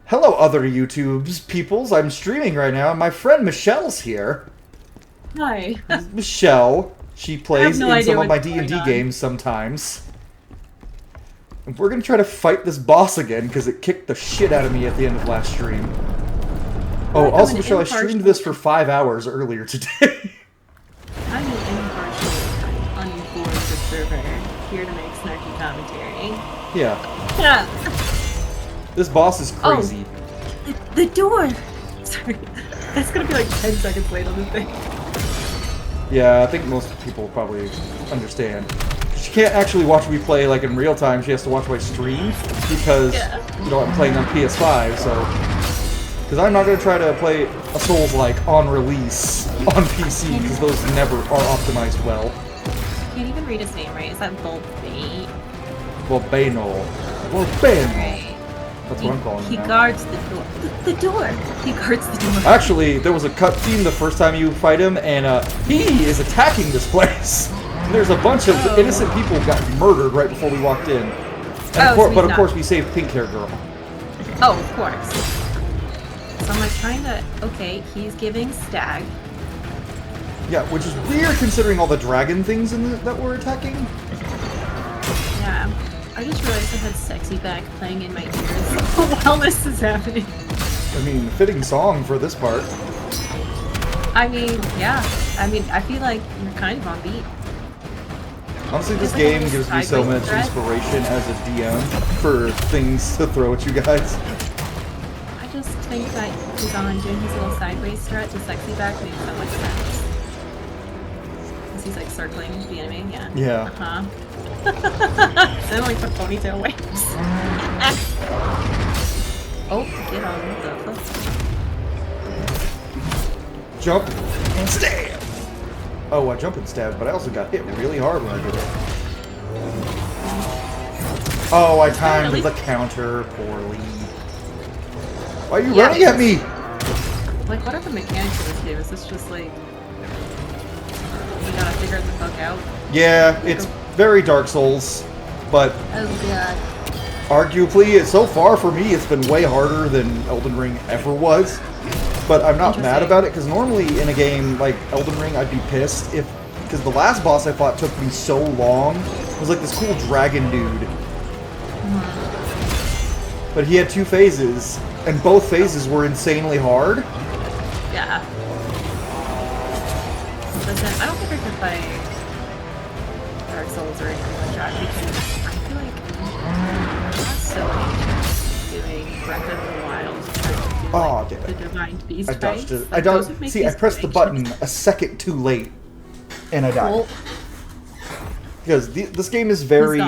Hello, other YouTube's peoples. I'm streaming right now, and my friend Michelle's here. Hi. Michelle. She plays no in idea some of my what's going D&D on. games sometimes. And we're gonna try to fight this boss again, because it kicked the shit out of me at the end of last stream. Oh, Like, also, I'm an Michelle, I streamed this for 5 hours earlier today. I'm an impartial, uninformed observer, here to make snarky commentary. Yeah. Yeah. This boss is crazy. Oh, the door! Sorry. That's gonna be like 10 seconds late on the thing. Yeah, I think most people probably understand. She can't actually watch me play like in real time. She has to watch my stream because you know I'm playing on PS5. So because I'm not gonna try to play a Souls-like on release on PC because those never are optimized well. Can't even read his name right. Is that Volbaino? Volbaino. Volbaino. Right. That's what I'm calling him He now. guards the door. The door! He guards the door. Actually, there was a cutscene the first time you fight him, and he is attacking this place. And there's a bunch of innocent people who got murdered right before we walked in. And but of course, we saved Pink Hair Girl. Oh, of course. So I'm like trying to. Okay, he's giving stag. Yeah, which is weird considering all the dragon things that we're attacking. Yeah. I just realized I had Sexy Back playing in my ears while this is happening. I mean, fitting song for this part. I mean, yeah. I mean, I feel like you're kind of on beat. Honestly, this game gives me so much inspiration as a DM for things to throw at you guys. I just think that Khazan doing his little sideways threat to Sexy Back makes so much sense. Because he's like circling the enemy, yeah. Yeah. Uh-huh. Then like the ponytail waves. Oh, get on the foot. Jump and stab! Oh, I jump and stab, but I also got hit really hard when I did it. Oh, I timed the counter poorly. Why are you running at me? Like, what are the mechanics of this game? Is this just like... you gotta figure the fuck out? Yeah, it's very Dark Souls, but... oh god. Arguably, so far for me, it's been way harder than Elden Ring ever was. But I'm not mad about it, because normally in a game like Elden Ring, I'd be pissed if... because the last boss I fought took me so long. It was like this cool dragon dude. But he had 2 phases, and both phases were insanely hard. Yeah. Listen, I don't think I could play Dark Souls or anything like that, because I feel like I'm so anxious doing Breath of the Wild. Oh, damn The it. Divine Beast I dodged it. fights. I dodged. See, I pressed the button a second too late, and I died. Because this game is very,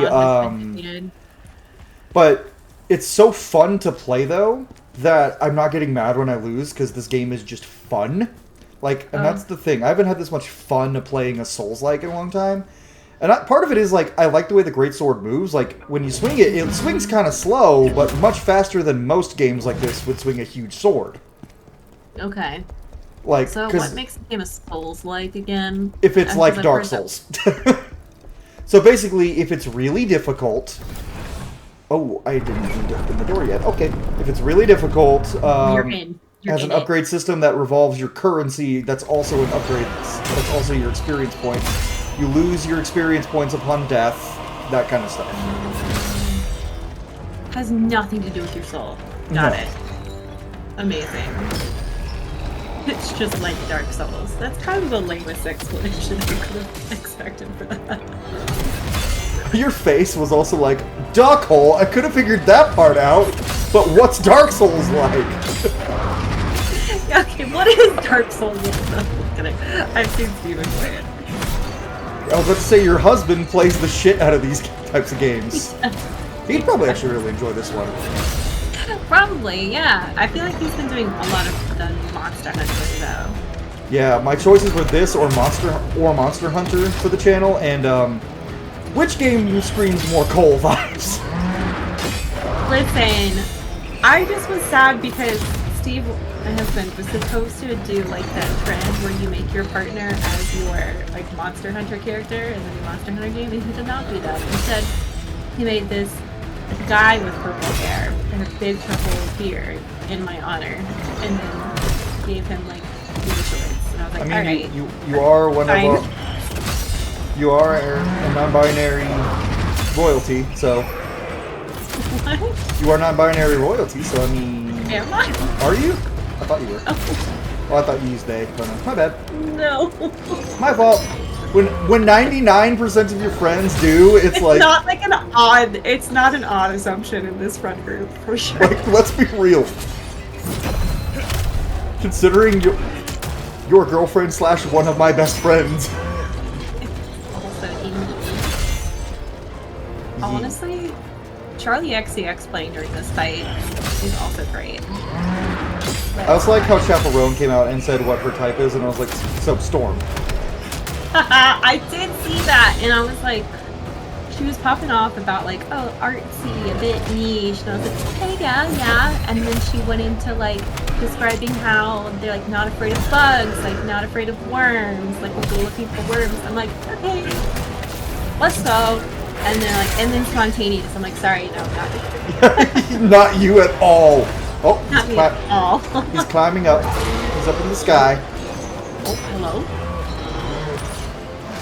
but it's so fun to play, though, that I'm not getting mad when I lose, because this game is just fun. Like, and that's the thing. I haven't had this much fun playing a Souls-like in a long time. And part of it is, like, I like the way the Greatsword moves. Like, when you swing it, it swings kind of slow, but much faster than most games like this would swing a huge sword. Okay. Like, so what makes the game a Souls-like again? If it's like Dark Souls. So basically, if it's really difficult... Oh, I didn't even open the door yet. Okay. If it's really difficult, has an upgrade system that revolves your currency, that's also an upgrade. That's also your experience points. You lose your experience points upon death, that kind of stuff. Has nothing to do with your soul. Got it. Amazing. It's just like Dark Souls. That's kind of the lamest explanation I could have expected for that. Your face was also like, duck hole, I could have figured that part out, but what's Dark Souls like? Okay, what is Dark Souls? I've seen Steven play it. I was about to say, your husband plays the shit out of these types of games. He'd probably actually really enjoy this one. Probably, yeah. I feel like he's been doing a lot of the Monster Hunter, though. Yeah, my choices were this or Monster Hunter for the channel, and which game screams more Cole vibes? Listen, I just was sad because Steve, my husband, was supposed to do like that trend where you make your partner as your like Monster Hunter character in the Monster Hunter game, and he did not do that. Instead, he made this a guy with purple hair and a big purple beard in my honor, and then gave him like blue shorts. And I was like, I mean, all right, you are one fine. of you are a non-binary royalty, so What? you are non-binary royalty. So I mean, Am I? are you? I thought you were. Oh, Oh, I thought you used they. But no. My bad. no. My fault. When 99% of your friends do, it's like not like an odd. It's not an odd assumption in this friend group for sure. like let's be real. Considering your girlfriend / one of my best friends. Also, honestly, Charlie XCX playing during this fight is also great. I also like how Chaperone came out and said what her type is, and I was like, so Storm. I did see that, and I was like, she was popping off about like, oh, artsy, a bit niche, and I was like, okay, yeah, and then she went into like describing how they're like not afraid of bugs, like not afraid of worms, like we'll go looking for worms. I'm like, okay, let's go, and they're like, and then spontaneous. I'm like, sorry, no, not you. Not you at all. Oh, Not me at all. he's climbing up. He's up in the sky. Oh, hello.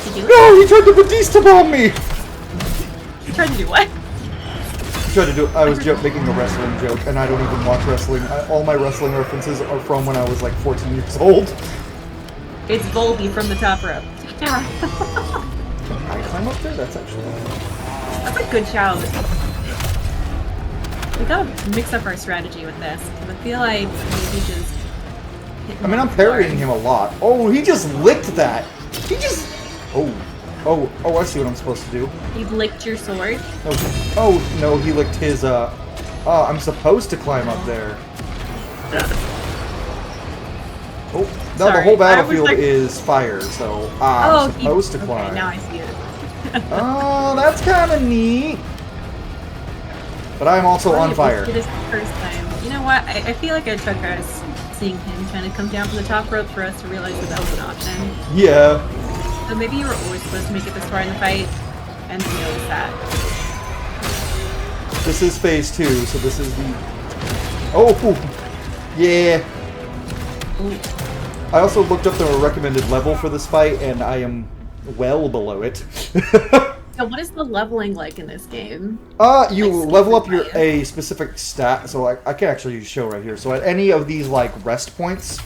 Did you do it? No, he tried to Batista bomb me. You tried to do what? He tried to do. I was making a wrestling joke, and I don't even watch wrestling. All my wrestling references are from when I was like 14 years old. It's Volby from the top rope. Yeah. Can I climb up there? That's actually. That's a good shout. We gotta mix up our strategy with this. I feel like maybe just. I mean, I'm parrying him a lot. Oh, he just licked that. He just. Oh, I see what I'm supposed to do. You licked your sword? Oh, no, he licked his, I'm supposed to climb up there. Oh, now the Sorry, whole battlefield like... is fire, so I'm supposed to climb. Okay, now I see it. Oh, that's kind of neat. But I'm also on fire. It is the first time. You know what? I feel like it took us seeing him trying to come down from the top rope for us to realize that that was an option. Yeah. So maybe you were always supposed to make it this far in the fight, and you noticed that. This is phase 2, so this is the... Oh! Yeah! Ooh. I also looked up the recommended level for this fight, and I am well below it. So what is the leveling like in this game? You level up a specific stat, so I can actually show right here. So at any of these, like, rest points,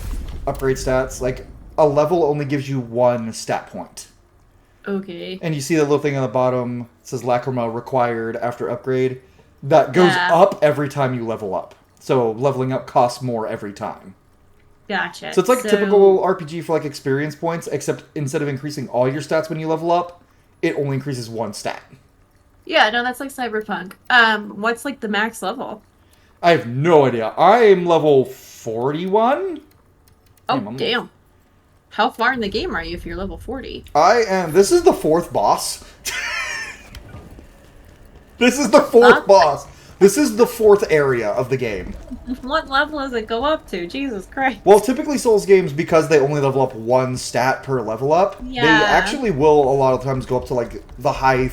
upgrade stats, like... A level only gives you 1 stat point. Okay. And you see the little thing on the bottom, it says Lacrima required after upgrade. That goes up every time you level up. So leveling up costs more every time. Gotcha. So it's like a typical RPG for like experience points, except instead of increasing all your stats when you level up, it only increases 1 stat. Yeah, no, that's like Cyberpunk. What's like the max level? I have no idea. I am level 41? Oh, damn. How far in the game are you if you're level 40? I am... This is the 4th boss. This is the 4th boss. This is the 4th area of the game. What level does it go up to? Jesus Christ. Well, typically Souls games, because they only level up 1 stat per level up, they actually will a lot of times go up to like the high...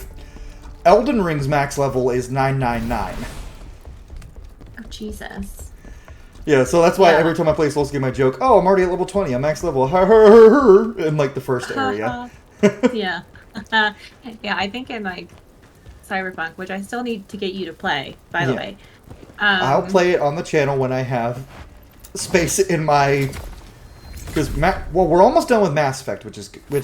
Elden Ring's max level is 999. Oh, Jesus. Yeah, so that's why every time I play a Souls game, I joke, oh, I'm already at level 20, I'm max level, in like the first area. Yeah. Yeah, I think in like Cyberpunk, which I still need to get you to play, by the way. I'll play it on the channel when I have space in my... Because, well, we're almost done with Mass Effect, which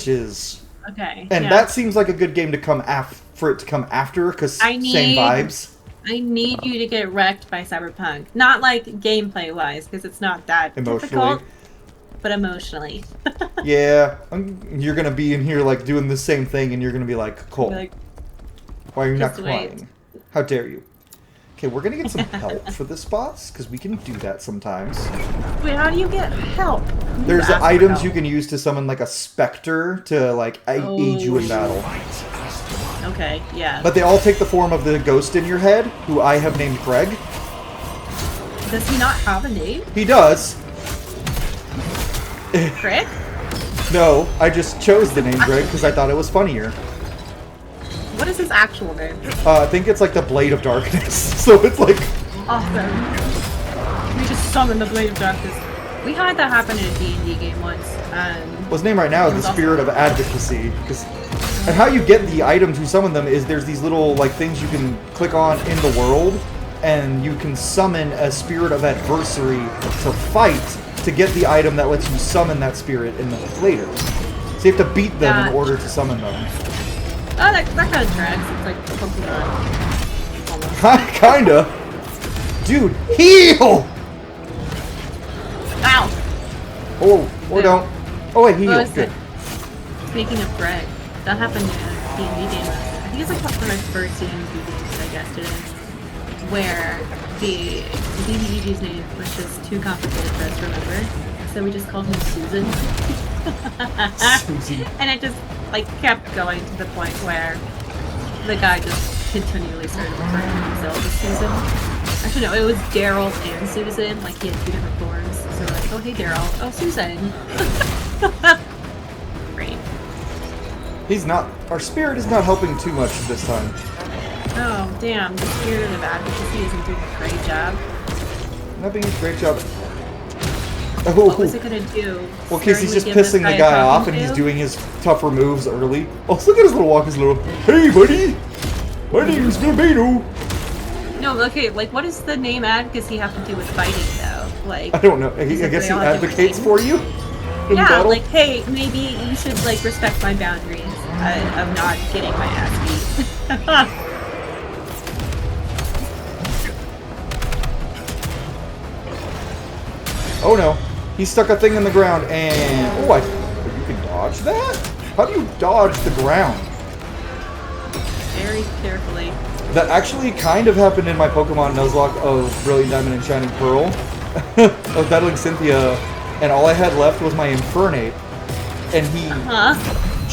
is... Okay. And that seems like a good game to come for it to come after, because same vibes. I need you to get wrecked by Cyberpunk. Not like gameplay-wise, because it's not that difficult, but emotionally. Yeah, you're going to be in here like doing the same thing, and you're going to be like, Cole, why are you not crying? How dare you? Okay, we're going to get some help for this boss, because we can do that sometimes. Wait, how do you get help? There's items you can use to summon like a specter to like aid you in battle. Okay, yeah. But they all take the form of the ghost in your head, who I have named Greg. Does he not have a name? He does. Greg? No, I just chose the name Greg because I thought it was funnier. What is his actual name? I think it's like the Blade of Darkness. So it's like... Awesome. We just summoned the Blade of Darkness. We had that happen in a D&D game once. Well, his name right now is the Spirit of Advocacy. And how you get the item to summon them is there's these little like things you can click on in the world, and you can summon a Spirit of Adversary to fight to get the item that lets you summon that spirit in the later. So you have to beat them in order to summon them. Oh, that kind of tracks. It's like Pokemon. Kinda. Dude, heal! Ow! Oh, or don't. Oh wait, he healed. Good. Speaking of Greg, that happened in a D&D game. I think it's like one of my first D&D games that I guessed it in, where the DDEG's name was just too complicated for us to remember, so we just called him Susan. Susan. And it just like kept going to the point where the guy just continually started referring to himself as Susan. Actually, no, it was Daryl and Susan. Like, he had two different forms. So we're like, oh, hey, Daryl. Oh, Susan. Great. He's not... Our spirit is not helping too much this time. Oh, damn. The spirit of advocacy isn't doing a great job. Not doing a great job. Oh. What was it gonna do? Well, because he's just pissing the guy off and he's doing his tougher moves early. Oh, look at his little walk, his little... Hey, buddy! My name's Volbaino! No, okay, like, what does the name advocacy have to do with fighting, though? Like, I don't know. I guess he advocates for you? Yeah, battle? like, hey, maybe you should, like, respect my boundaries of not getting my ass beat. Oh, no. He stuck a thing in the ground and... Oh, you can dodge that? How do you dodge the ground? Very carefully. That actually kind of happened in my Pokemon Nuzlocke of Brilliant Diamond and Shining Pearl. of battling Cynthia, and all I had left was my Infernape. And he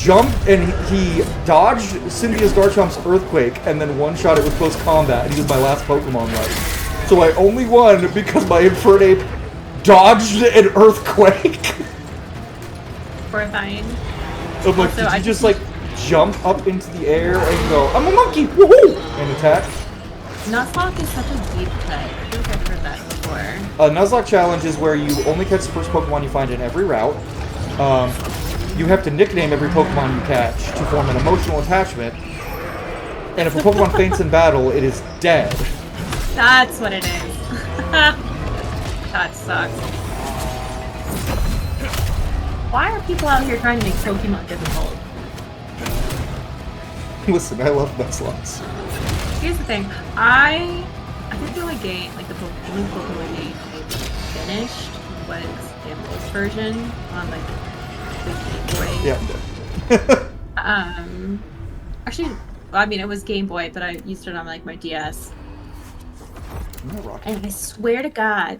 jumped, and he dodged Cynthia's Garchomp's Earthquake, and then one-shot it with close combat, and he was my last Pokemon left. So I only won because my Infernape dodged an Earthquake. Horrifying. I'm like, did you just, like, jump up into the air and go, I'm a monkey, woohoo! And attack? Nuzlocke is such a deep cut. I think I've heard that before. A Nuzlocke challenge is where you only catch the first Pokemon you find in every route. You have to nickname every Pokemon you catch to form an emotional attachment. And if a Pokemon faints in battle, it is dead. That's what it is. That sucks. Why are people out here trying to make Pokemon difficult? Listen, I love Nuzlocke. Here's the thing. I think the only game, like the only Pokemon game I finished was Emerald's version on like the Game Boy. Yeah, I'm dead. Actually, well, I mean it was Game Boy, but I used it on like my DS. And I swear to God,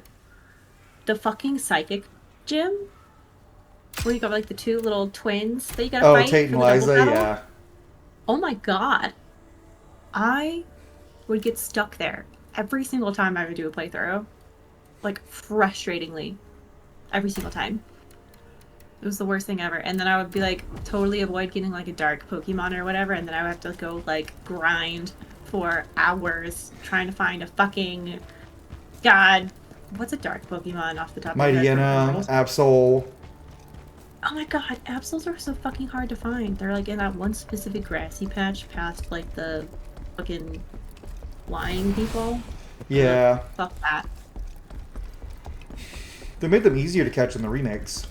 the fucking Psychic Gym, where you got like the two little twins that you gotta fight. Oh, Tate and Liza, yeah. Oh my God, I would get stuck there every single time I would do a playthrough, like frustratingly, every single time. It was the worst thing ever. And then I would be like totally avoid getting like a dark Pokemon or whatever, and then I would have to go like grind for hours trying to find a fucking God. What's a dark Pokemon off the top of my head? Mightyena, Absol. Oh my God, Absols are so fucking hard to find. They're like in that one specific grassy patch past like the fucking flying people. Yeah. Fuck that. They made them easier to catch in the remakes.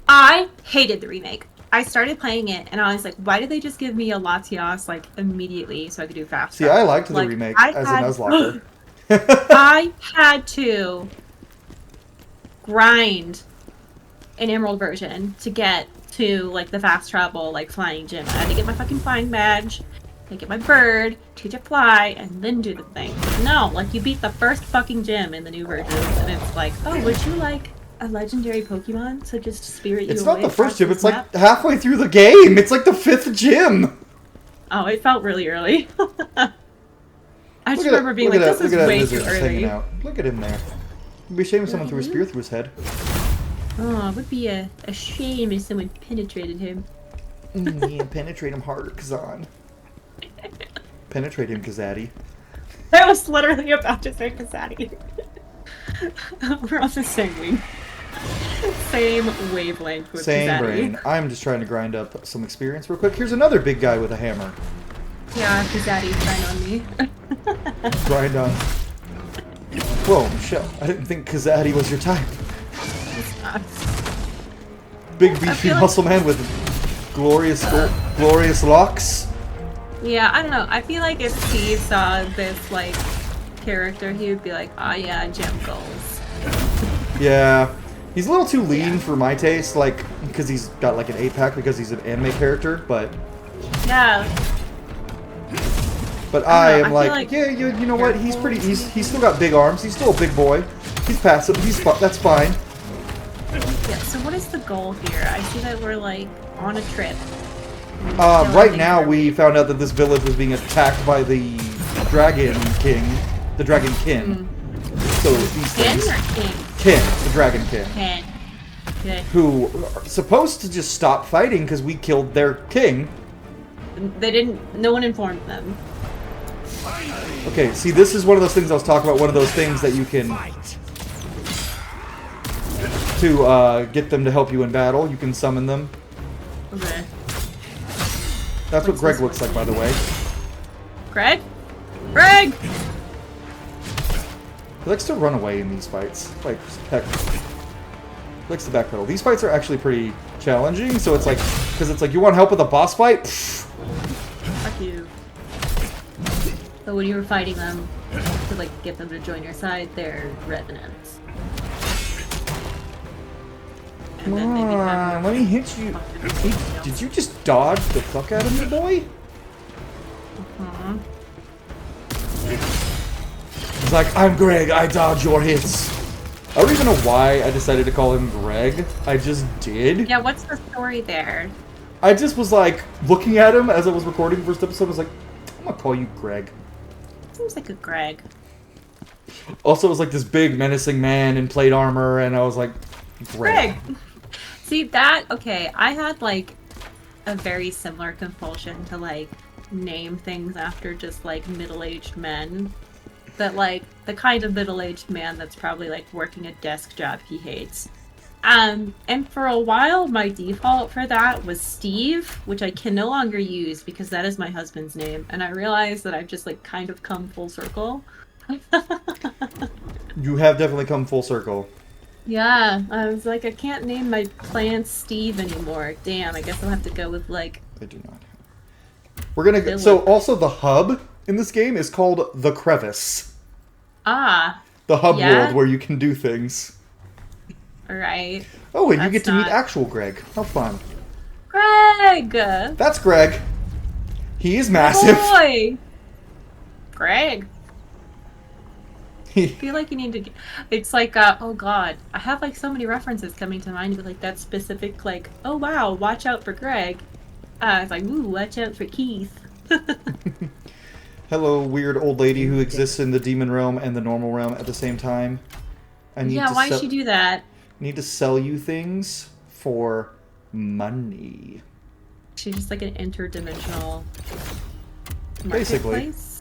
I hated the remake. I started playing it and I was like, why did they just give me a Latias like immediately so I could do fast? See, I liked the remake as a Nuzlocke. I had to grind an Emerald version to get to like the fast travel like flying gym. I had to get my fucking flying badge, get my bird, teach it fly, and then do the thing. No, like you beat the first fucking gym in the new versions, and it's like, oh, would you like a legendary Pokemon to just spirit you away? It's not the first gym, it's like halfway through the game. It's like the 5th gym. Oh, it felt really early. I just remember being like, this is way too early. Look at him there. It'd be a shame if someone threw a spear through his head. Oh, it would be a shame if someone penetrated him. Yeah, penetrate him harder, Khazan. Penetrate him, Kazadi. I was literally about to say Kazadi. We're on the same wing. Same wavelength with Same Kazadi. brain. I'm just trying to grind up some experience real quick. Here's another big guy with a hammer. Yeah, Kazadi grind on me. Grind on. Whoa, Michelle. I didn't think Kazadi was your type. It's not. Big beefy muscle man with glorious locks. Yeah, I don't know. I feel like if Steve saw this, like, character, he would be like, oh yeah, gem goals. Yeah. He's a little too lean for my taste, like, because he's got, like, an 8-pack because he's an anime character, but... Yeah. But I am like, yeah, you know what? He's pretty... He's still got big arms. He's still a big boy. He's passive. That's fine. Yeah, so what is the goal here? I see that we're, like, on a trip. Right now, we found out that this village was being attacked by the Dragon King. The Dragon Kin. So these things... Kin or King? Kin. The Dragon Kin. Kin. Good. Who are supposed to just stop fighting because we killed their king. They didn't... No one informed them. Okay, see, this is one of those things I was talking about. One of those things that you can... To get them to help you in battle. You can summon them. Okay. That's what Greg looks like, by the way. Greg? Greg! He likes to run away in these fights. Like, heck. He likes to backpedal. These fights are actually pretty challenging, so it's like... Because it's like, you want help with a boss fight? Pfft. Fuck you. So when you were fighting them, to, like, get them to join your side, they're revenants. Come on, let me hit you. Did you just dodge the fuck out of me, boy? He's like, I'm Greg, I dodge your hits. I don't even know why I decided to call him Greg. I just did. Yeah, what's the story there? I just was like, looking at him as I was recording the first episode, I was like, I'm gonna call you Greg. Seems like a Greg. Also, it was like this big menacing man in plate armor, and I was like, Greg. See, that, okay, I had, like, a very similar compulsion to, like, name things after just, like, middle-aged men. That, like, the kind of middle-aged man that's probably, like, working a desk job he hates. And for a while, my default for that was Steve, which I can no longer use because that is my husband's name. And I realized that I've just, like, kind of come full circle. You have definitely come full circle. Yeah, I was like, I can't name my plants Steve anymore. Damn, I guess I'll have to go with, like... I do not. We're gonna go... So, also, the hub in this game is called The Crevice. Ah. The hub world where you can do things. Alright. Oh, and you get to meet actual Greg. How fun. Greg! That's Greg. He is massive. Boy! Greg. I feel like you need to... It's like, oh god. I have, like, so many references coming to mind with, like, that specific, like, oh wow, watch out for Greg. It's like, ooh, watch out for Keith. Hello, weird old lady who exists in the demon realm and the normal realm at the same time. Why'd she do that? Need to sell you things for money. She's just like an interdimensional Basically. marketplace?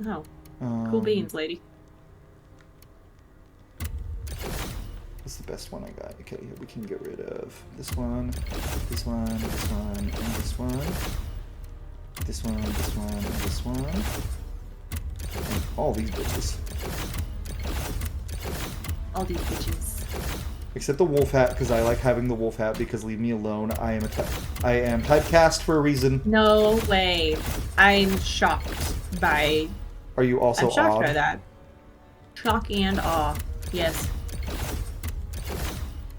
Oh. Cool beans, lady. What's the best one I got? Okay, we can get rid of this one, this one, this one, and this one. This one, this one, and this one. And all these bitches. All these bitches. Except the wolf hat, because I like having the wolf hat, because leave me alone. I am typecast for a reason. No way. I'm shocked by... Are you also I'm shocked awed? by that. Shock and awe. Yes.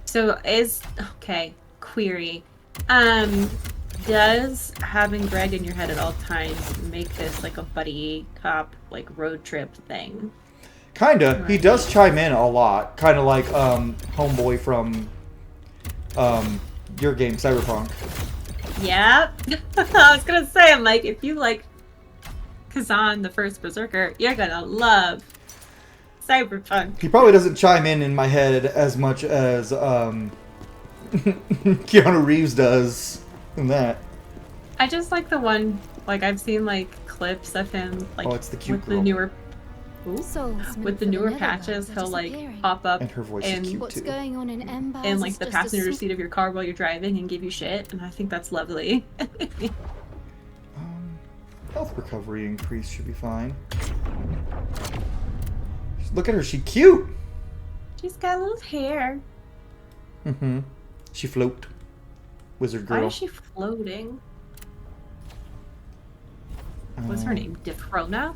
So okay, query. Does having Greg in your head at all times make this like a buddy cop, like road trip thing? Kinda. Right. He does chime in a lot. Kinda like homeboy from your game, Cyberpunk. Yeah. I was gonna say, I'm like, if you like Khazan, the first Berserker, you're gonna love Cyberpunk. He probably doesn't chime in my head as much as Keanu Reeves does in that. I just like the one Like I've seen like clips of him like Oh, it's the cute with girl. the newer Souls with the newer patches, he'll like pop up And her voice is cute What's too. going on in Embers in like is the just a passenger seat of your car while you're driving and give you shit, and I think that's lovely. Health recovery increase should be fine. Look at her, she cute! She's got a little hair. Mm-hmm. She float. Wizard girl. Why is she floating? What's her name? Defrona?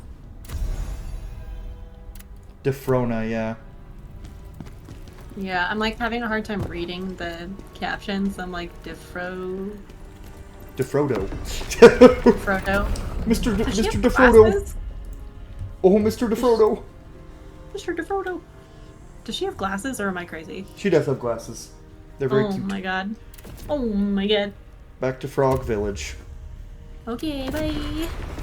Defrona, yeah. Yeah, I'm like having a hard time reading the captions. I'm like, Defrodo. Defrodo. Does she Mr. have Defrodo. glasses? Oh, Mr. Defrodo. Mr. Defrodo. Does she have glasses or am I crazy? She does have glasses. They're very Oh cute. my god. Oh my god. Back to Frog Village. Okay, bye.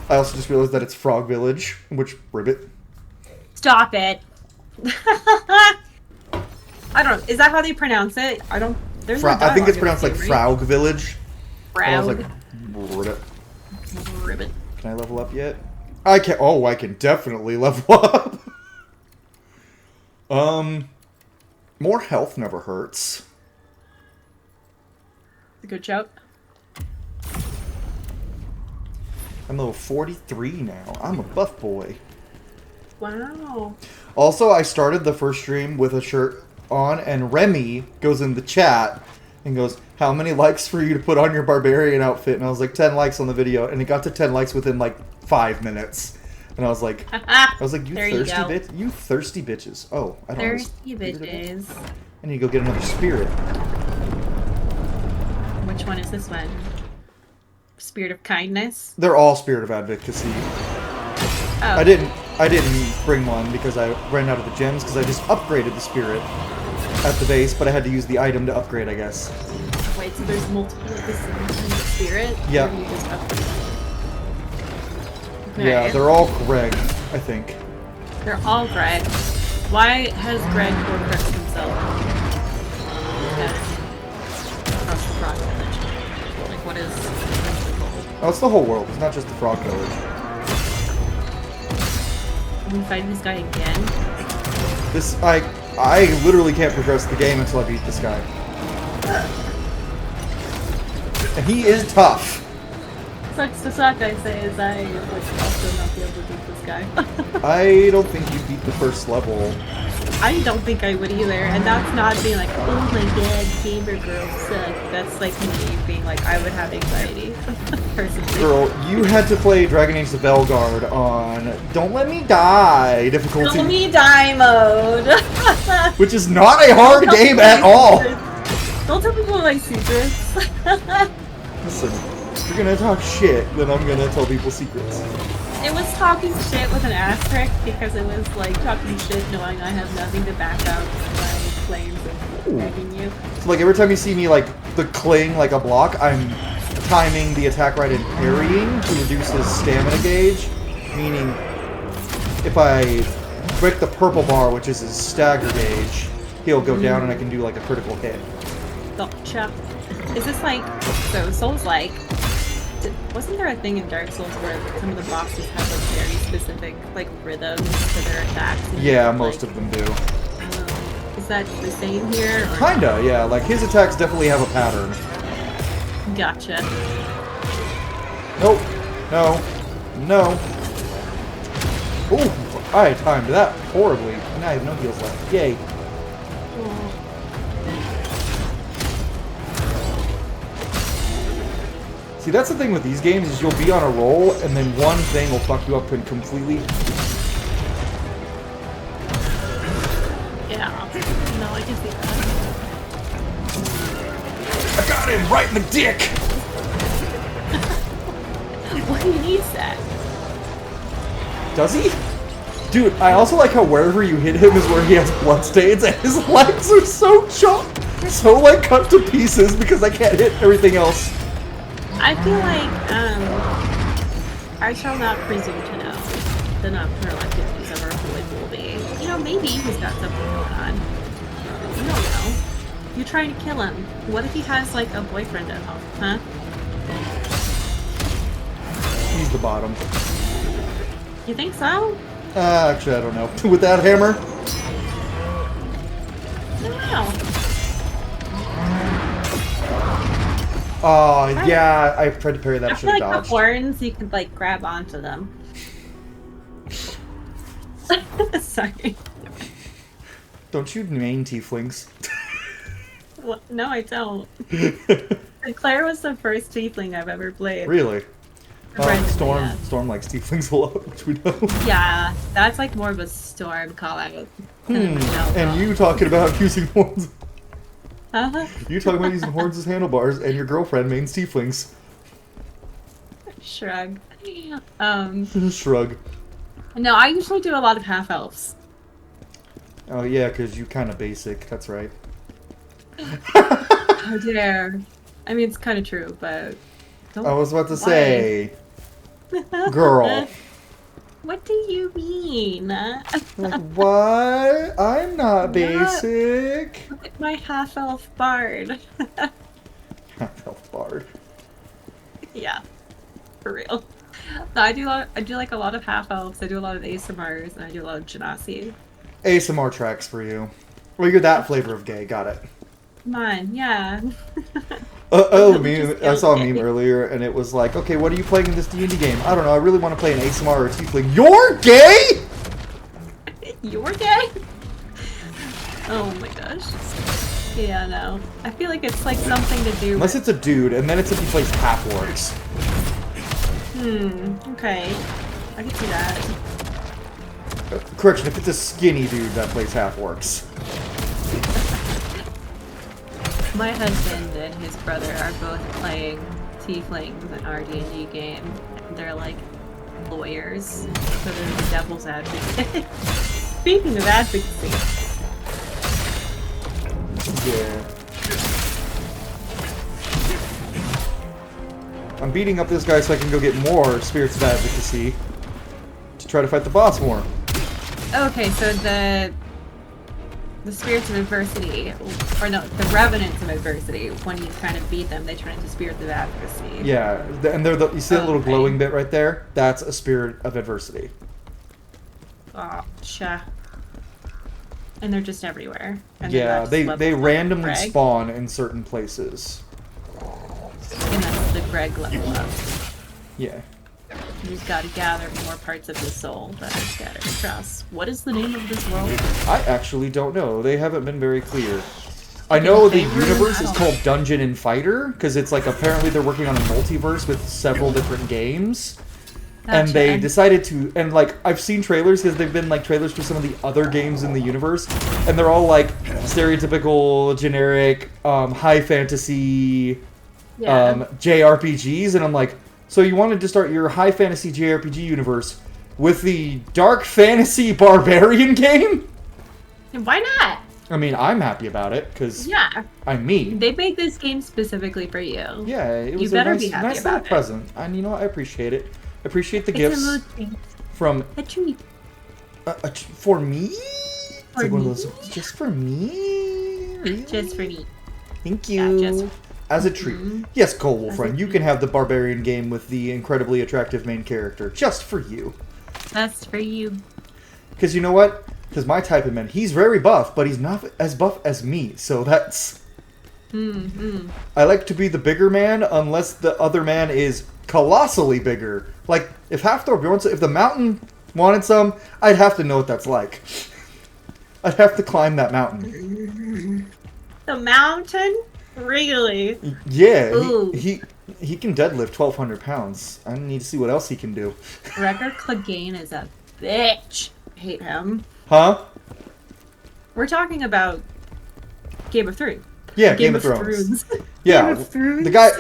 I also just realized that it's Frog Village, which ribbit. Stop it. I don't. Is that how they pronounce it? I don't. There's no I think it's pronounced like dialogue, Frog Village. right? And I was Frog. like, ribbit. Ribbit. Can I level up yet? I can. Oh, I can definitely level up. More health never hurts. Good shout. I'm level 43 now. I'm a buff boy. Wow. Also, I started the first stream with a shirt on, and Remy goes in the chat and goes, "How many likes for you to put on your Barbarian outfit?" And I was like, 10 likes on the video, and it got to 10 likes within like 5 minutes. And I was like, you There you thirsty go. bitch, you thirsty bitches. Oh, I don't know. Thirsty bitches. I need to go get another spirit. Which one is this one? Spirit of kindness. They're all spirit of advocacy. Oh. I didn't bring one because I ran out of the gems because I just upgraded the spirit at the base, but I had to use the item to upgrade, I guess. Wait, so there's multiple of the same kind of spirit? Yeah. Or you just upgrade? Yeah, Okay. they're all Greg, I think. They're all Greg. Why has Greg Horcrux himself? Across the Frog Village. Like, what is the goal? Oh, it's the whole world. It's not just the Frog Village. Can we fight this guy again? I literally can't progress the game until I beat this guy. And he is tough. Sucks to suck, I say, as I would also not be able to beat this guy. I don't think you beat the first level. I don't think I would either, and that's not being like, oh my god, gamer girls suck. That's like me being like, I would have anxiety, personally. Girl, you had to play Dragon Age the Belguard on Don't Let Me Die difficulty. Don't me die mode! Which is not a hard game at all. Don't tell people my secrets. Listen, if you're gonna talk shit, then I'm gonna tell people secrets. It was talking shit with an asterisk because it was like talking shit knowing I have nothing to back up my claims of begging you. So like every time you see me like the cling like a block, I'm timing the attack right and parrying to reduce his stamina gauge. Meaning, if I break the purple bar, which is his stagger gauge, he'll go down and I can do like a critical hit. Gotcha. Is this like, so Souls-like, wasn't there a thing in Dark Souls where some of the bosses have like very specific like rhythms to their attacks? And Yeah, most of them do. Is that the same here? Or? Kinda, yeah. Like his attacks definitely have a pattern. Gotcha. Nope. No. No. Ooh, I timed that horribly. And I have no heals left. Yay. See, that's the thing with these games, is you'll be on a roll, and then one thing will fuck you up and completely... Yeah. No, I can see that. I got him right in the dick! Why he needs that? Does he? Dude, I also like how wherever you hit him is where he has bloodstains, and his legs are so chopped, so like cut to pieces because I can't hit everything else. I feel like, I shall not presume to know the nocturnal activities of our boy Volby. You know, maybe he's got something going on. You don't know. You're trying to kill him. What if he has, like, a boyfriend at home, huh? the bottom. You think so? Actually, I don't know. With that hammer? I don't know. Oh, yeah, I tried to parry that. I Should feel have like dodged. the horns, you could like grab onto them. Sorry. Don't you main tieflings? Well, no, I don't. Claire was the first tiefling I've ever played. Really? Storm. Yeah. Storm likes tieflings a lot, which we know. Yeah, that's like more of a Storm call out. And you talking about using horns. Uh-huh. You talking about using horns as handlebars, and your girlfriend mains tieflings. Shrug. Shrug. No, I usually do a lot of half elves. Oh yeah, because you kind of basic. That's right. How dare. I mean, it's kind of true, but... I was about to say... Girl. What do you mean? Like, what? I'm not basic. Look at my half-elf bard. Half-elf bard. Yeah, for real. No, I do like a lot of half-elves, I do a lot of ASMRs, and I do a lot of Genasi. ASMR tracks for you. Well, you're that flavor of gay. Got it. Come on, yeah. I saw a meme earlier, and it was like, okay, what are you playing in this D&D game? I don't know, I really want to play an ASMR or a tiefling. You're gay?! You're gay? Oh my gosh. Yeah, no. I feel like it's like something to do Unless with... it's a dude, and then it's if he plays half-orcs. Okay. I can see that. Correction, if it's a skinny dude that plays half-orcs. My husband and his brother are both playing tieflings in our D&D game. And they're like lawyers, so they're the devil's advocate. Speaking of advocacy. Yeah. I'm beating up this guy so I can go get more Spirits of Advocacy to try to fight the boss more. Okay, so the Spirits of Adversity, or no, the Revenants of Adversity, when you kind of beat them, they turn into Spirits of Adversity. Yeah, and they're you see that little glowing bit right there? That's a Spirit of Adversity. Oh, sha. And they're just everywhere. And Yeah, they randomly Greg. spawn in certain places. And that's the Greg level up. Yeah. You've got to gather more parts of the soul that are scattered across. What is the name of this world? I actually don't know. They haven't been very clear. I know the universe is called Dungeon and Fighter, because it's like apparently they're working on a multiverse with several different games. Gotcha. And they decided to, and like, I've seen trailers, because they've been like trailers for some of the other games in the universe, and they're all like stereotypical, generic, high fantasy, JRPGs, and I'm like, so you wanted to start your high fantasy JRPG universe with the dark fantasy Barbarian game? Why not? I mean, I'm happy about it, because I'm me. They made this game specifically for you. Yeah, it was you better a nice, be happy nice about little present. And you know what? I appreciate it. I appreciate the gifts a mood thing. from... A treat. For me? It's For like one of me? those, just for me? Really? Just for me. Thank you. Yeah, As a treat. Yes, Cole Wolfrun, you can have the Barbarian game with the incredibly attractive main character. Just for you. Just for you. Because you know what? Because my type of man, he's very buff, but he's not as buff as me. So that's... I like to be the bigger man unless the other man is colossally bigger. Like, if Halfthor wants, if the mountain wanted some, I'd have to know what that's like. I'd have to climb that mountain. The mountain? Really? Yeah, he can deadlift 1,200 pounds. I need to see what else he can do. Berserker Khazan is a bitch. I hate him. Huh? We're talking about Game of Thrones. Yeah, Game of Thrones. Yeah, Game of Thrones. the guy.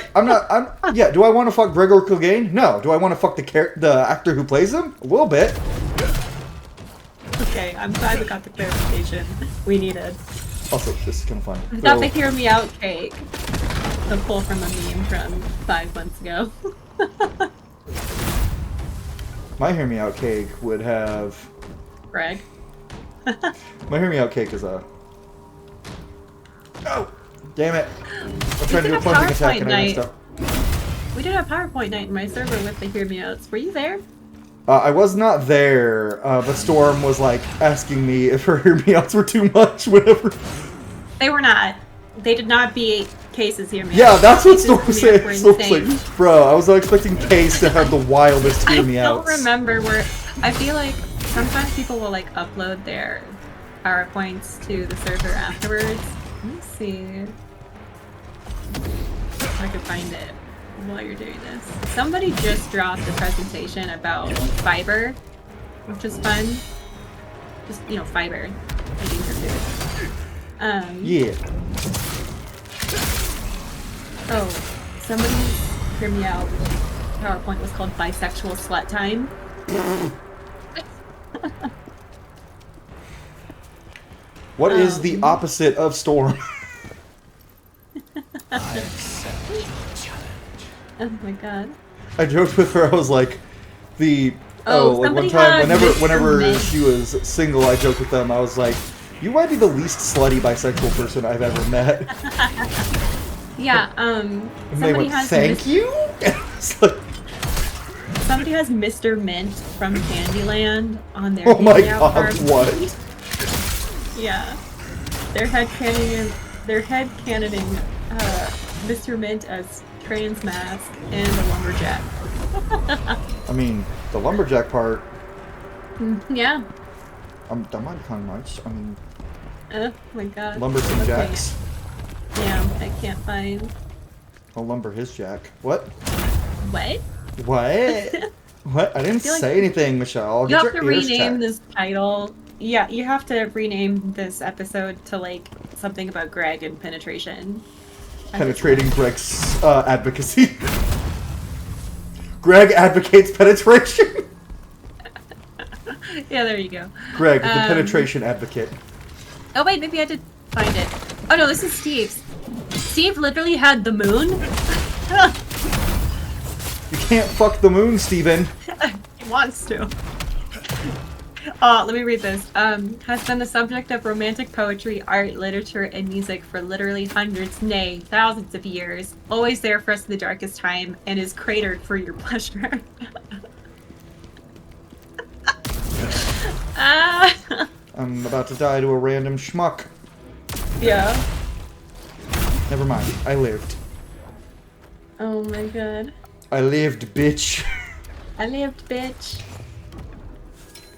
Yeah, do I want to fuck Gregor Clegane? No. Do I want to fuck the actor who plays him? A little bit. Okay, I'm glad we got the clarification we needed. Also, this is kind of fun. I got the hear me out cake. The pull from a meme from 5 months ago. My hear me out cake would have. Greg. My hear me out cake is a. Oh, damn it! I'm trying to do a plunging attack and I messed up. We did a PowerPoint night in my server with the Hear Me Outs. Were you there? I was not there, but Storm was like asking me if her Hear Me Outs were too much whenever. They were not. They did not beat Case's Hear Me Outs. Yeah, that's what Storm Case's said. were Storm was insane. like, bro, I was not expecting Case to have the wildest Hear Me I don't Outs. remember where. I feel like sometimes people will like upload their PowerPoints to the server afterwards. Let me see if I can find it while you're doing this. Somebody just dropped a presentation about fiber, which is fun. Just, you know, fiber. Making your food. Yeah. Oh, somebody's Hear Me Out PowerPoint was called Bisexual Slut Time. What is the opposite of Storm? Oh my god. I joked with her. I was like, like one somebody time, had whenever Mr. she was single, I joked with them. I was like, you might be the least slutty bisexual person I've ever met. Yeah. And they Somebody went, has thank you. It's like, somebody has Mr. Mint from Candyland on their oh my Hear Me Out god, PowerPoint. what? Yeah. They're headcanoning Mr. Mint as trans mask and a lumberjack. I mean, the lumberjack part. Yeah. That might be kind of nice. I mean, Oh my god. lumberton jacks. Yeah, I can't find. I'll lumber his jack. What? What? What? What? I didn't feel like say anything, Michelle. You Get have to your ears rename checked. this title. Yeah, you have to rename this episode to like something about Greg and penetration. Penetrating Greg's advocacy. Greg advocates penetration. Yeah, there you go. Greg, the penetration advocate. Oh wait, maybe I did find it. Oh no, this is Steve's. Steve literally had the moon. You can't fuck the moon, Steven. He wants to. Let me read this. Has been the subject of romantic poetry, art, literature, and music for literally hundreds, nay, thousands of years. Always there for us in the darkest time, and is cratered for your pleasure. I'm about to die to a random schmuck. Yeah. Never mind. I lived. Oh my god. I lived, bitch. I lived, bitch.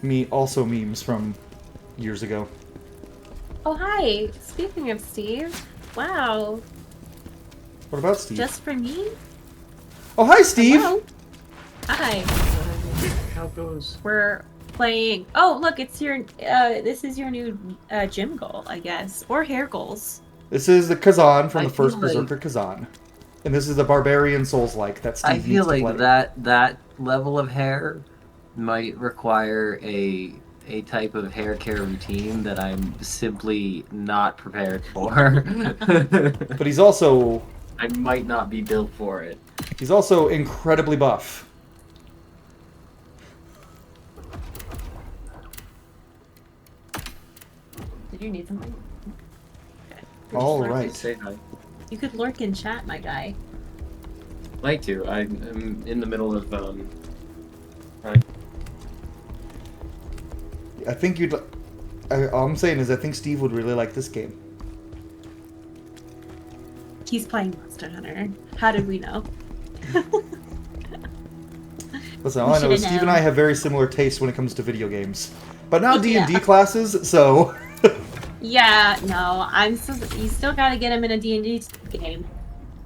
Me also memes from years ago. Oh hi. Speaking of Steve. Wow. What about Steve? Just for me? Oh, hi, Steve. Hello? Hi. How it goes? We're playing. Oh, look, it's your. This is your new gym goal, I guess, or hair goals. This is the Khazan from I the first feel like- Berserker Khazan. And this is the Barbarian Souls-like that Steve I needs feel to like play. that level of hair might require a type of hair care routine that I'm simply not prepared for. But he's also I might not be built for it. incredibly buff. Did you need something? Okay. All Lurk- right. Say hi. You could lurk in chat, my guy. Like to. I'm in the middle of I think you'd. All I'm saying is, I think Steve would really like this game. He's playing Monster Hunter. How did we know? Listen, all I know shoulda is Steve and I known. have very similar tastes when it comes to video games, but not Yeah. D&D classes. So Yeah, no, you still gotta get him in a D&D game.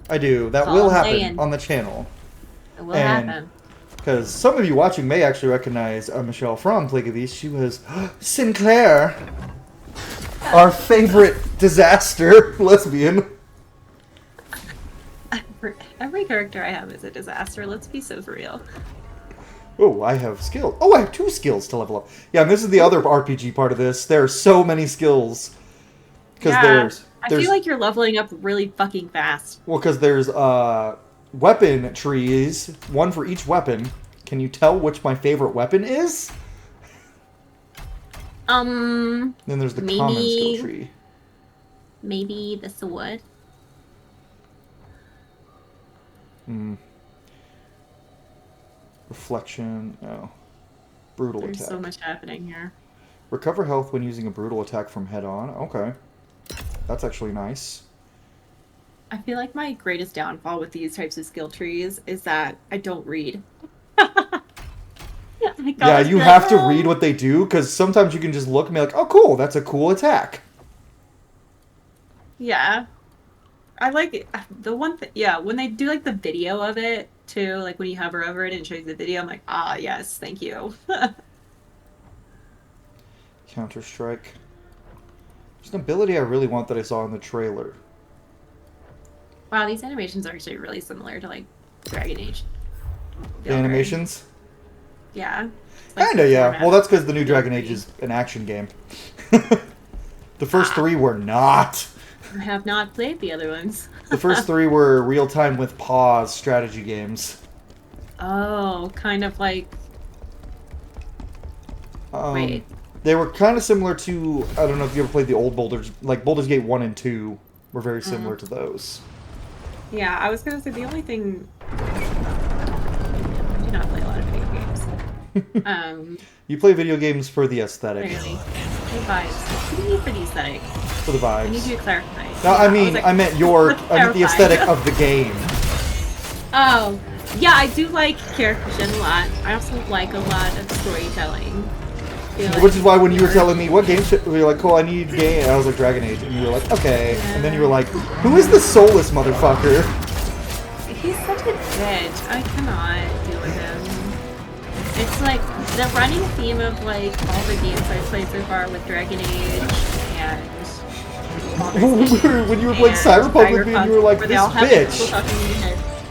I do. That That's all will I'm happen saying. on the channel. It will And- happen. Because some of you watching may actually recognize Michelle from Plague of Beasts. She was Sinclair, our favorite disaster lesbian. Every character I have is a disaster. Let's be so real. Oh, I have skills. Oh, I have 2 skills to level up. Yeah, and this is the other RPG part of this. There are so many skills. Because there's I feel like you're leveling up really fucking fast. well, because there's weapon trees, one for each weapon. Can you tell which my favorite weapon is? Then there's the common skill Maybe- tree. Maybe the sword. Reflection. Oh. Brutal There's attack. so much happening here. Recover health when using a brutal attack from head on. Okay. That's actually nice. I feel like my greatest downfall with these types of skill trees is that I don't read. Yeah, you have to read what they do, because sometimes you can just look and be like, oh, cool, that's a cool attack. Yeah. I like it. The one thing, yeah, when they do like the video of it too, like when you hover over it and it shows the video, I'm like, ah, yes, thank you. Counter-Strike. There's an ability I really want that I saw in the trailer. Wow, these animations are actually really similar to like Dragon Age. The animations? Yeah. Like Kinda, yeah. Well, that's because the new Dragon Age is an action game. The first three were not. I have not played the other ones. The first three were real-time with pause strategy games. Oh, kind of like... Wait. They were kind of similar to, I don't know if you ever played the old Baldur's, like Baldur's Gate 1 and 2 were very similar to those. Yeah, I was going to say the only thing... I do not play a lot of video games. You play video games for the aesthetic. Really. The vibes. What do you need for the aesthetic? For the vibes. I need you to clarify. No, I mean, I meant the aesthetic of the game. Oh, yeah, I do like character gen a lot. I also like a lot of storytelling. Which is why when you were telling me what game should we were like, cool, I need game, and I was like Dragon Age, and you were like, okay, and then you were like, who is this soulless motherfucker? He's such a bitch. I cannot deal with him. It's like the running theme of like all the games I've played so far with Dragon Age and when you were playing Cyberpunk with me, and you were like, this bitch.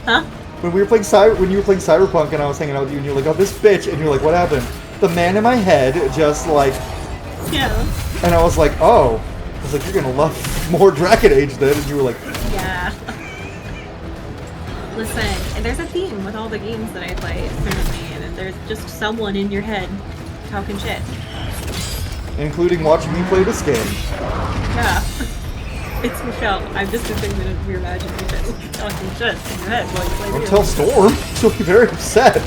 Huh? When you were playing Cyberpunk, and I was hanging out with you, and you were like, oh, this bitch, and you're like, what happened? The man in my head just like, yeah. And I was like, oh, I was like, you're gonna love more Dragon Age then, and you were like, yeah. Listen, there's a theme with all the games that I play currently, and there's just someone in your head talking shit. Including watching me play this game. Yeah. It's Michelle. I'm just a figment of your imagination. Talking shit in your head while you play. Don't tell Storm. She'll be very upset.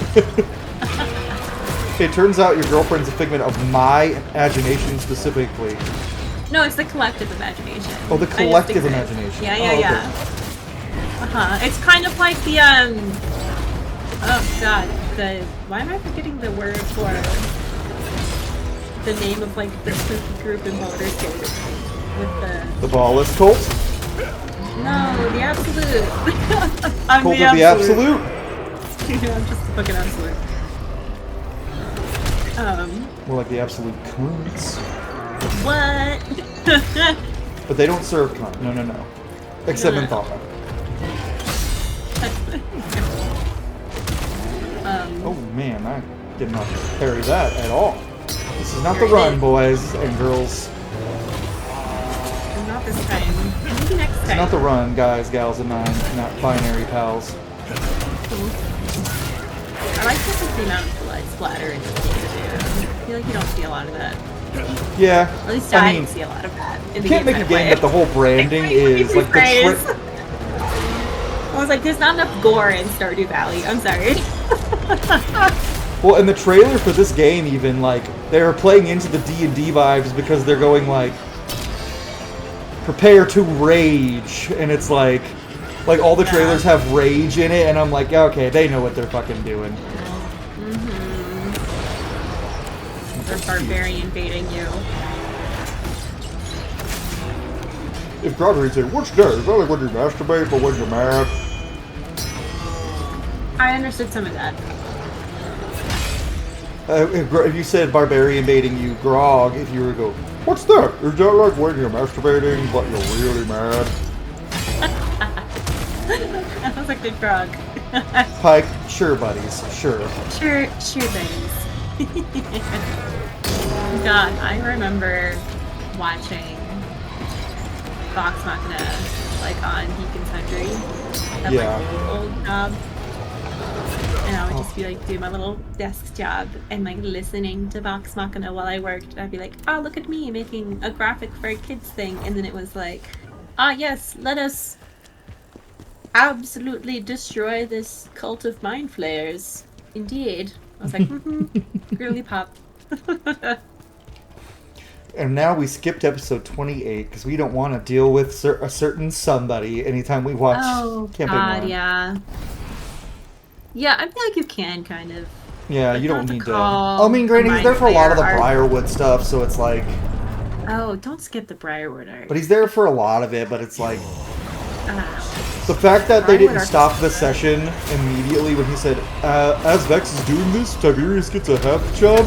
It turns out your girlfriend's a figment of my imagination specifically. No, it's the collective imagination. Oh, the collective imagination. Yeah, okay. yeah. It's kind of like the oh god, why am I forgetting the word for the name of like the spooky group in Baldur's Gate with the Ballless Cult? No, the Absolute. I'm Cult of the Absolute? Yeah, I'm just the fucking Absolute. More like the Absolute Cunts. What? But they don't serve cunt. No. Except in Thama. Oh man, I did not parry that at all. This is not the run, boys and girls. Not this time. Maybe next time. It's not the run, guys, gals, and not binary pals. I like the amount of blood splatter in this game too. I feel like you don't see a lot of that. Yeah. At least I didn't see a lot of that. You can't make a game that the whole branding is like the I was like, there's not enough gore in Stardew Valley. I'm sorry. Well, in the trailer for this game, even like they're playing into the D&D vibes because they're going like, prepare to rage, and it's like all the trailers have rage in it, and I'm like, yeah, okay, they know what they're fucking doing. They're barbarian baiting you. If Godric said, what's that? Is that like when you masturbate, but when you're mad? I understood some of that. If you said barbarian baiting you, Grog, if you were to go, what's that? Is that like when you're masturbating, but you're really mad? That was a good Grog. Pike, sure, buddies, sure. Sure, buddies. God, I remember watching Vox Machina, like on Beacon Sundry, at my old job, and I would just be like doing my little desk job and like listening to Vox Machina while I worked. I'd be like, oh, look at me making a graphic for a kids thing, and then it was like, ah, yes, let us absolutely destroy this cult of mind flayers. Indeed. I was like, girly pop. And now we skipped episode 28 because we don't want to deal with a certain somebody anytime we watch Campaign 1. Yeah. Yeah, I feel like you can kind of. Yeah, like, you don't need to. call I mean, granted, he's there for a lot of the Mind Briarwood stuff, so it's like. Oh, don't skip the Briarwood art. But he's there for a lot of it, but it's like. Ah, The fact that they didn't Briarwood stop art's the good. session immediately when he said, as Vex is doing this, Tiberius gets a half job.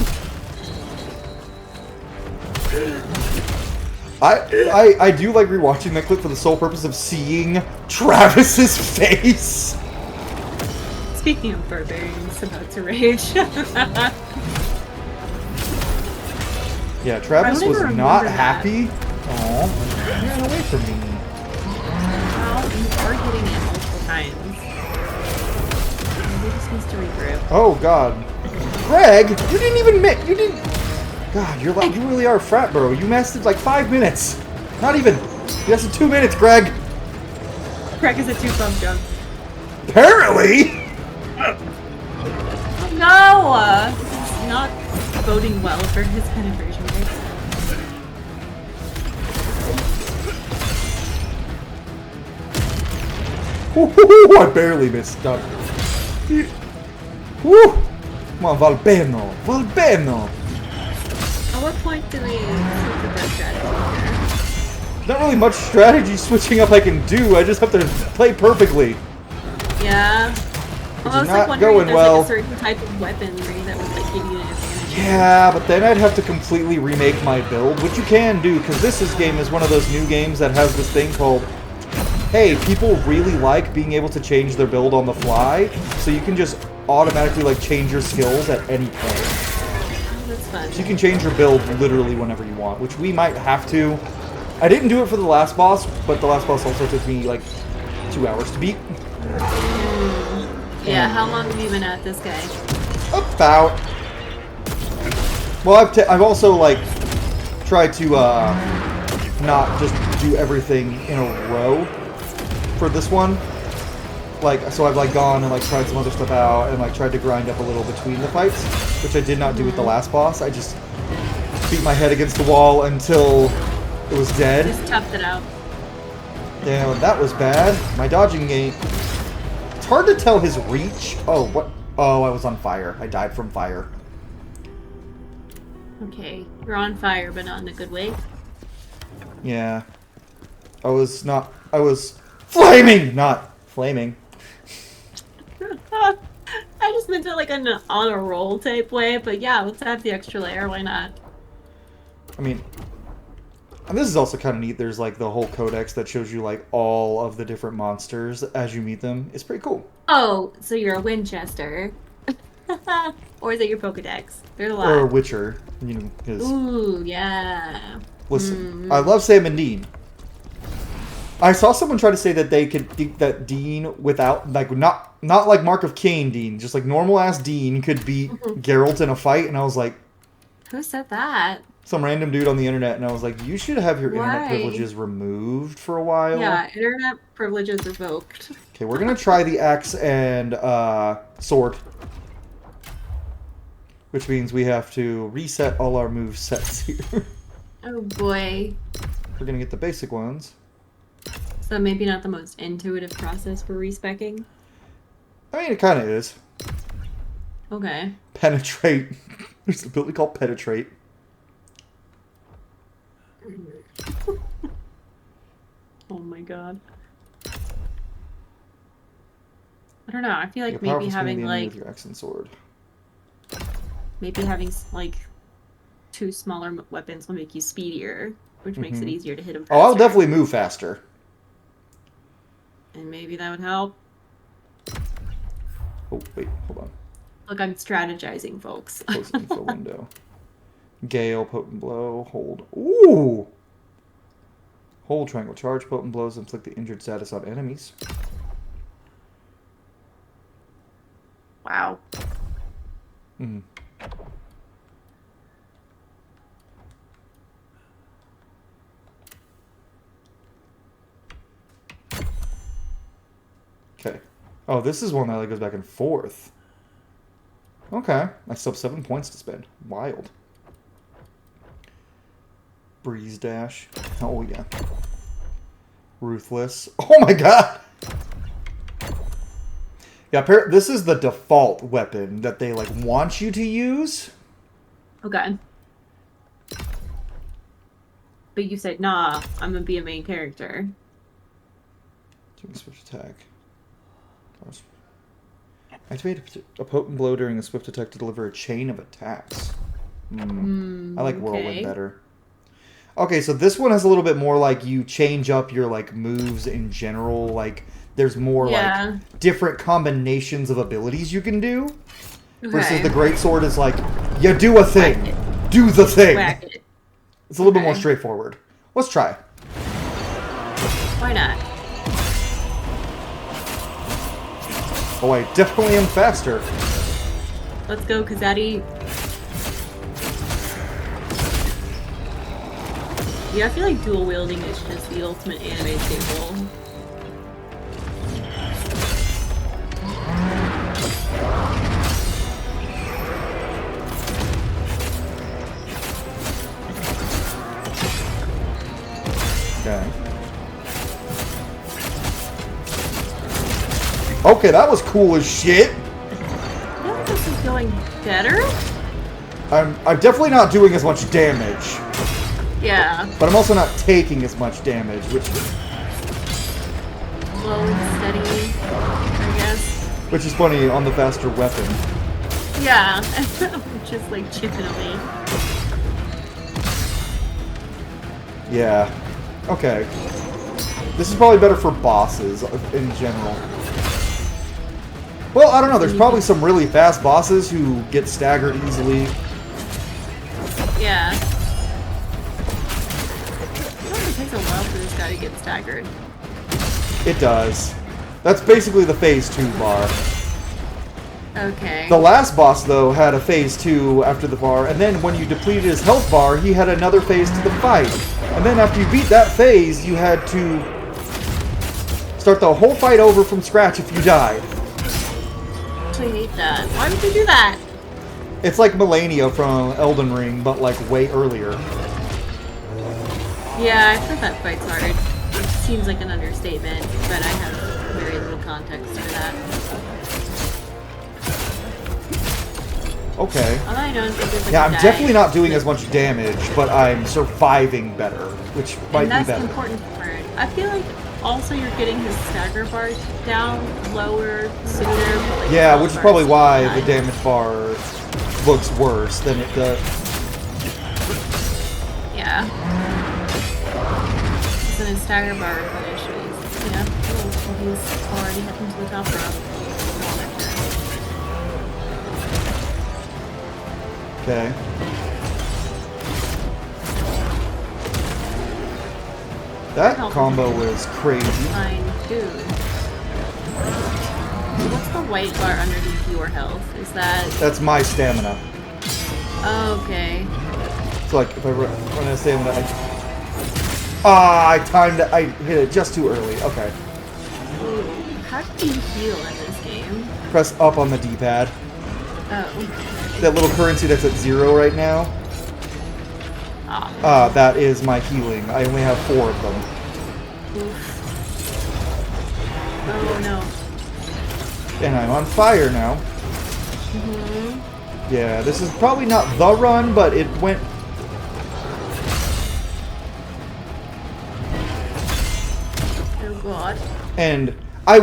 I do like rewatching that clip for the sole purpose of seeing Travis's face. Speaking of barbarians about to rage. Yeah, Travis I don't was even not remember that. happy. Aw, he ran away from me. Well, you are getting it multiple times. Maybe he just needs to regroup. Oh God, Greg, you didn't even you didn't. God, you really are a frat bro. You lasted like 5 minutes. Not even. You lasted 2 minutes, Greg. Greg is a 2-bump jump. Apparently. No! It's not boding well for his penetration rate. Ooh, I barely missed. Done. Woo! Come on, Volbaino. Volbaino. At what point do we switch the best strategy Not really much strategy switching up I can do. I just have to play perfectly. here? Yeah. Well, I was not like wondering going if there's well. like a certain type of weaponry that would like give you an advantage. Yeah, but then I'd have to completely remake my build, which you can do, because this game is one of those new games that has this thing called, hey, people really like being able to change their build on the fly, so you can just automatically like change your skills at any point. Oh, that's fun. So you can change your build literally whenever you want, which we might have to. I didn't do it for the last boss, but the last boss also took me like 2 hours to beat. Yeah, how long have you been at this guy? About. Well, I've also like tried to not just do everything in a row for this one. Like, so I've like gone and like tried some other stuff out and like tried to grind up a little between the fights, which I did not do with the last boss. I just beat my head against the wall until it was dead. Just toughed it out. Damn, that was bad. My dodging game. It's hard to tell his reach. Oh, what? Oh, I was on fire. I died from fire. Okay, you're on fire, but not in a good way. Yeah. I was flaming, not flaming. I just meant it like on a roll type way, but yeah, let's add the extra layer, why not? I mean, and this is also kind of neat. There's like the whole codex that shows you like all of the different monsters as you meet them. It's pretty cool. Oh, so you're a Winchester. Or is it your Pokedex? There's a lot. Or a Witcher, you know, because Ooh, yeah. listen, I love Sam and Dean. I saw someone try to say that they could think that Dean without like not like Mark of Cain Dean, just like normal ass Dean could beat Geralt in a fight, and I was like, Who said that? some random dude on the internet, and I was like, you should have your internet Why? privileges removed for a while. Yeah, internet privileges revoked. Okay, we're gonna try the axe and sword, which means we have to reset all our move sets here. Oh boy. We're gonna get the basic ones. So maybe not the most intuitive process for respecking. I mean, it kind of is. Okay. Penetrate. There's an ability called Penetrate. Oh my god. I don't know. I feel like Your maybe powerful having swing the enemy like with your axe and sword. maybe having like 2 smaller weapons will make you speedier, which makes it easier to hit them faster. Oh, I'll definitely move faster. And maybe that would help. Oh, wait, hold on. Look, I'm strategizing, folks. Close info window. Gale, potent blow, hold. Ooh! Hold triangle charge, potent blows, inflict the injured status on enemies. Wow. Mm. Okay. Oh, this is one that like goes back and forth. Okay. I still have 7 points to spend. Wild. Breeze dash. Oh, yeah. Ruthless. Oh my god! Yeah, this is the default weapon that they, like, want you to use. Okay. But you said, nah, I'm gonna be a main character. During a swift attack. Activate a potent blow during a swift attack to deliver a chain of attacks. I like Whirlwind better. Okay, so this one has a little bit more, like, you change up your, like, moves in general. Like, there's more, like, different combinations of abilities you can do. Okay. Versus the Greatsword is like, you do a thing. Do the thing. Whack it. It's a little bit more straightforward. Let's try. Why not? Oh, I definitely am faster. Let's go, Kazadi. Yeah, I feel like dual wielding is just the ultimate anime staple. Okay. Okay, that was cool as shit. I feel like this is going better. I'm definitely not doing as much damage. Yeah. But I'm also not taking as much damage, which slow and steady, I guess. Which is funny on the faster weapon. Yeah, just like chipping away. Yeah. Okay. This is probably better for bosses in general. Well, I don't know. There's probably some really fast bosses who get staggered easily. Yeah. It takes a while for this guy to get staggered. It does. That's basically the phase 2 bar. Okay. The last boss, though, had a phase 2 after the bar, and then when you depleted his health bar, he had another phase to the fight. And then after you beat that phase, you had to start the whole fight over from scratch if you died. I hate that. Why would you do that? It's like Melania from Elden Ring, but like way earlier. Yeah, I've heard that fight's hard. It seems like an understatement, but I have very little context for that. Okay. All I know is that there's like yeah, I'm definitely not doing as much damage, but I'm surviving better, which might be better. And that's the important part. I feel like also you're getting his stagger bar down lower sooner. But like yeah, which is probably why the damage bar looks worse than it does. Yeah. So then stagger bar replenishes. Yeah. Oh, he's already heading to the top row. Okay. That combo was crazy. Fine, dude. What's the white bar underneath your health? Is that... That's my stamina. Oh, okay. So like, if I run out of stamina, I timed it. I hit it just too early. Okay. Ooh, how do you heal in this game? Press up on the D-pad. Oh. That little currency that's at 0 right now. That is my healing. I only have 4 of them. Oof. Oh no. And I'm on fire now. Mm-hmm. Yeah, this is probably not the run, but it went... Oh god. And I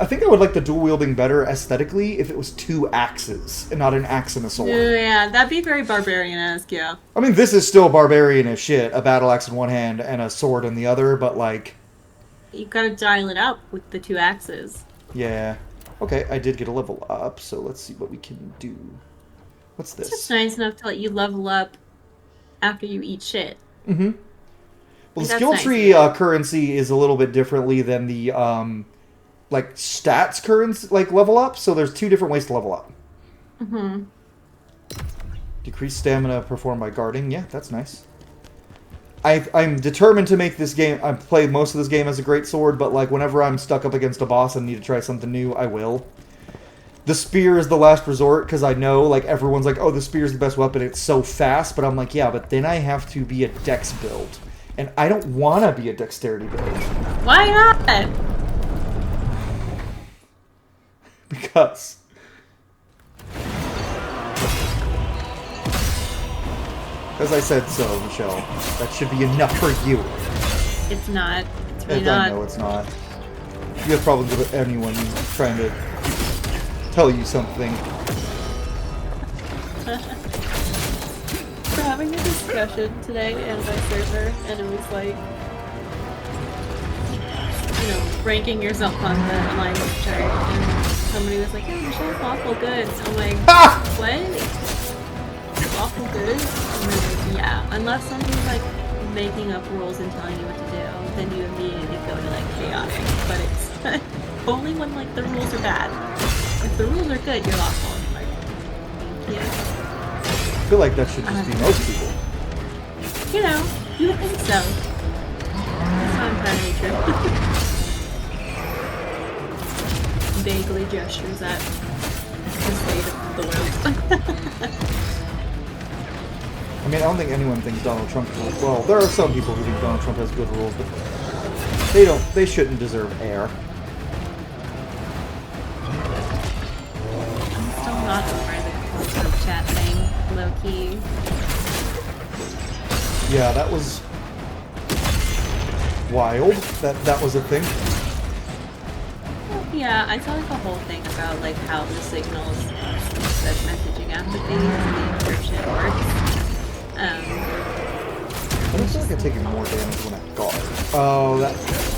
think I would like the dual wielding better aesthetically if it was 2 axes and not an axe and a sword. Yeah, that'd be very barbarian-esque, yeah. I mean, this is still barbarian as shit. A battle axe in one hand and a sword in the other, but like... You gotta dial it up with the 2 axes. Yeah. Okay, I did get a level up, so let's see what we can do. What's this? It's just nice enough to let you level up after you eat shit. Mm-hmm. Well, the That's skill nice, tree yeah. currency is a little bit differently than the like stats currency, like level up. So there's 2 different ways to level up. Mm-hmm. Decrease stamina performed by guarding. Yeah, that's nice. I'm determined to make this game. I've played most of this game as a great sword, but like whenever I'm stuck up against a boss and need to try something new, I will. the spear is the last resort because I know, like, everyone's like, oh, the spear is the best weapon. It's so fast. But I'm like, yeah, but then I have to be a dex build. And I don't want to be a dexterity build. Why not? Because... As I said so, Michelle. That should be enough for you. It's not. It's really not. I know it's not. You have problems with anyone trying to tell you something. We're having a discussion today in my server, and it was like, you know, ranking yourself on the alignment chart, and somebody was like, yeah, Michelle's awful good. I'm like, what? Awful good? And they're like, yeah, unless somebody's like making up rules and telling you what to do, then you immediately go to like chaotic. But it's only when like the rules are bad. If the rules are good, you're awful. I'm like, thank you. I feel like that should just be most people. You know, you would think so. That's not entirely true. Vaguely gestures at the state of the world. I mean, I don't think anyone thinks Donald Trump is... Well, there are some people who think Donald Trump has good rules, but they shouldn't deserve air. I'm still not over the group chat thing, low-key. Yeah, that was... wild. That was a thing. Yeah, I saw like a whole thing about like how the signals that messaging apathy and the encryption works. I don't feel like I'm taking more damage when I guard. Oh,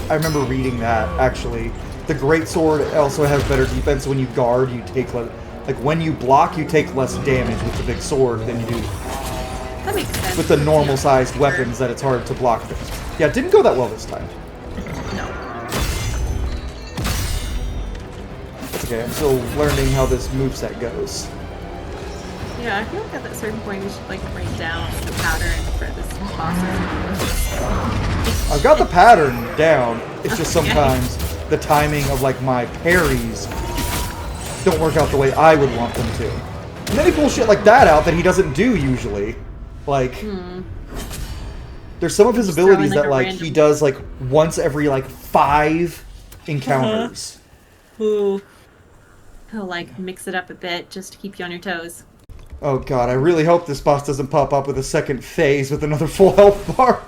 I remember reading that, actually. The greatsword also has better defense. When you guard, you take less... Like, when you block, you take less damage with the big sword than you do That makes sense. with the normal-sized weapons that it's hard to block things. Yeah, it didn't go that well this time. No. That's okay, I'm still learning how this moveset goes. Yeah, I feel like at that certain point we should like write down the pattern for this boss. I've got the pattern down. It's just sometimes the timing of like my parries don't work out the way I would want them to. And then he pulls shit like that out that he doesn't do usually. Like, there's some of his abilities that like he does like once every like 5 encounters. Ooh. He'll like mix it up a bit just to keep you on your toes. Oh god, I really hope this boss doesn't pop up with a second phase with another full health bar.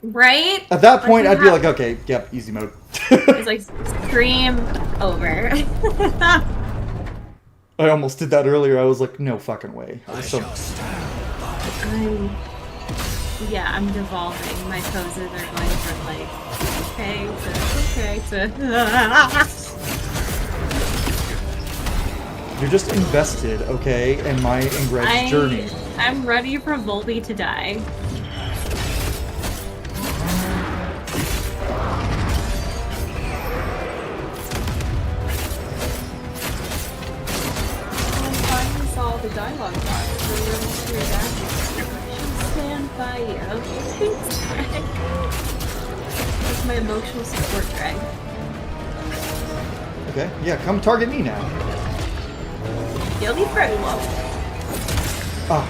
Right? At that point, I'd be like, okay, yep, easy mode. It's like, stream over. I almost did that earlier. I was like, no fucking way. I'm devolving. My poses are going from like, okay to... You're just invested, okay, in my and Greg's journey. I'm ready for Volby to die. I finally saw the dialogue box for your dad. She'll stand by you. Thanks, Greg. That's my emotional support, Greg. Okay, yeah, come target me now. You'll be very low. Ah.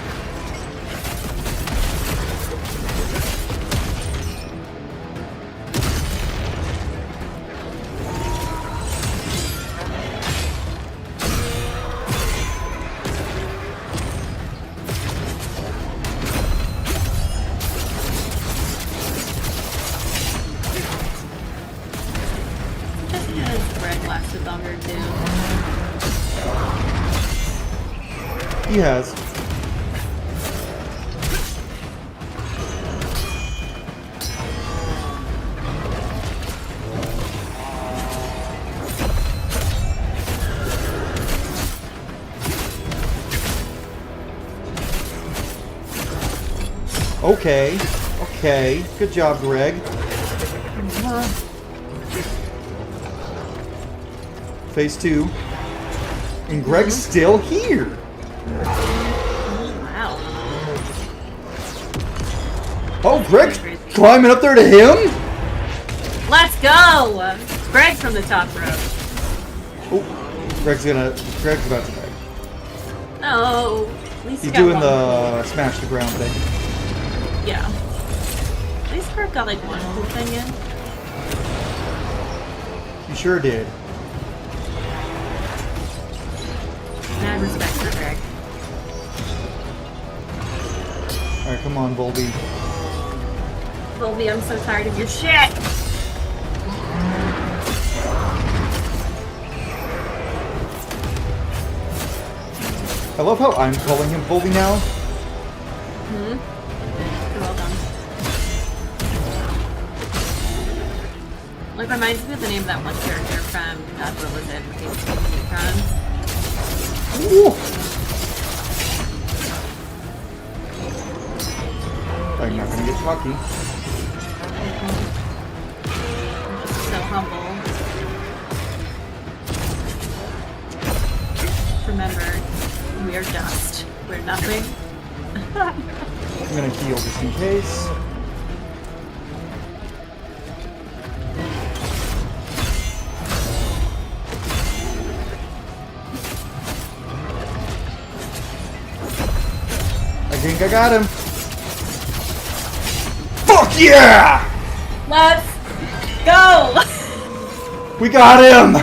Just because Greg lasted longer too. He has. Okay. Okay. Good job, Greg. Phase 2. And Greg's still here. Wow. Oh, Greg's climbing up there to him? Let's go! Greg from the top row. Oh. Greg's about to die. No. At least He's got doing one. the smash the ground thing. Yeah. At least Kurt got like one whole thing in. He sure did. Mad respect for Greg. Alright, come on, Volby. Volby, I'm so tired of your shit! I love how I'm calling him Volby now. Hmm? Well done. Like, reminds me of the name of that one character from, what was it? Ooh. I'm not gonna get cocky. So humble. Remember, we are dust. We're nothing. I'm gonna heal just in case. I think I got him. Fuck yeah! Let's go! We got him!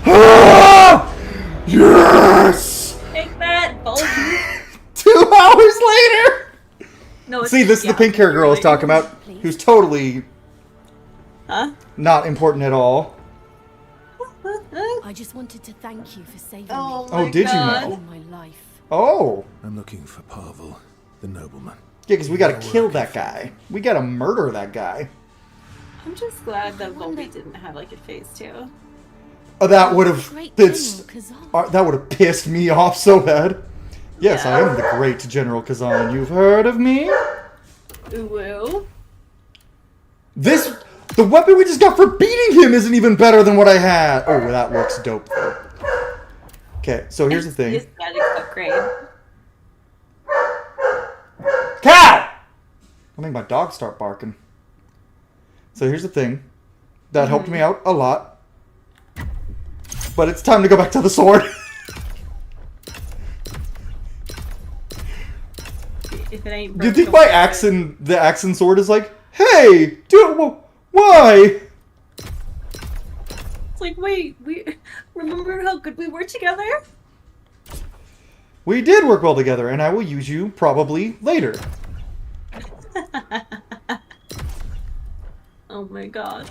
Ah! Yes! Take that, Volby. 2 hours later! No, it's See, this is the pink hair girl I was talking about, who's totally Huh? not important at all. I just wanted to thank you for saving Oh, me. Oh, my did you God. know? In my life. Oh. I'm looking for Pavel, the nobleman. Yeah, because we gotta kill that guy. We gotta murder that guy. I'm just glad that Volby didn't have like a face too. Oh, that would have Great that's General Khazan. that would have pissed me off so bad. Yes, Yeah. I am the great General Khazan. You've heard of me? Ooh. The weapon we just got for beating him isn't even better than what I had. Oh, that looks dope though. Okay, so here's the thing. The aesthetics upgrade. Cow! I'll make my dog start barking. So here's the thing. That helped me out a lot. But it's time to go back to the sword. If it ain't Do you broke, think don't my fix it. the axe and sword is like, hey, dude, why? It's like, wait, we remember how good we were together? We did work well together, and I will use you probably later. Oh my god.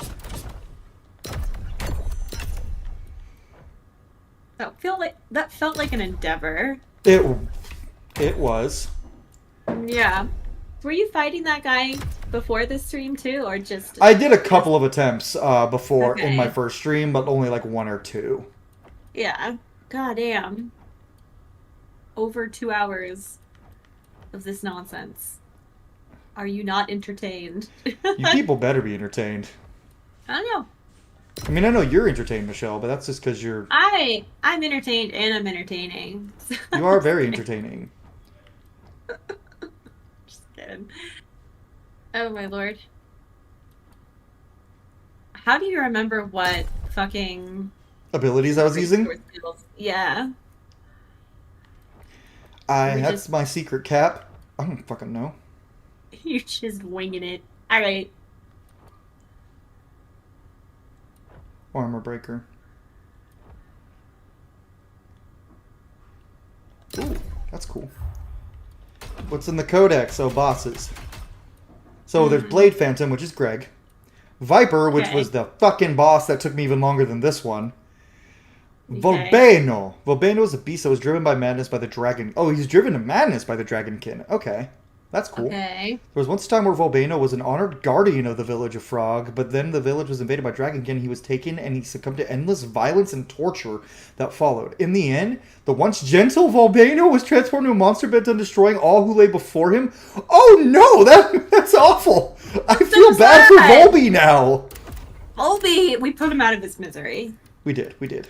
That felt like an endeavor. It was. Yeah. Were you fighting that guy before the stream too, or just? I did a couple of attempts before in my Okay. first stream, but only like 1 or 2. Yeah. God damn. Over 2 hours of this nonsense. Are you not entertained? You people better be entertained. I don't know. I mean, I know you're entertained, Michelle, but that's just because you're... I'm entertained and I'm entertaining. You are very entertaining. Just kidding. Oh my lord. How do you remember what fucking Abilities I was using? Yeah. That's my secret cap. I don't fucking know. You're just winging it. Alright. Armor breaker. Ooh, that's cool. What's in the codex? Oh, bosses. So there's Blade Phantom, which is Greg. Viper, which Okay. was the fucking boss that took me even longer than this one. Okay. Volbaino. Volbaino is a beast that was driven by madness by the dragon. Oh, he's driven to madness by the dragonkin. Okay. That's cool. Okay. There was once a time where Volbaino was an honored guardian of the village of Frog, but then the village was invaded by dragonkin. He was taken and he succumbed to endless violence and torture that followed. In the end, the once gentle Volbaino was transformed into a monster bent on destroying all who lay before him. Oh no, that's awful. I feel bad for sad. Volby now. Volby, we put him out of his misery. We did. We did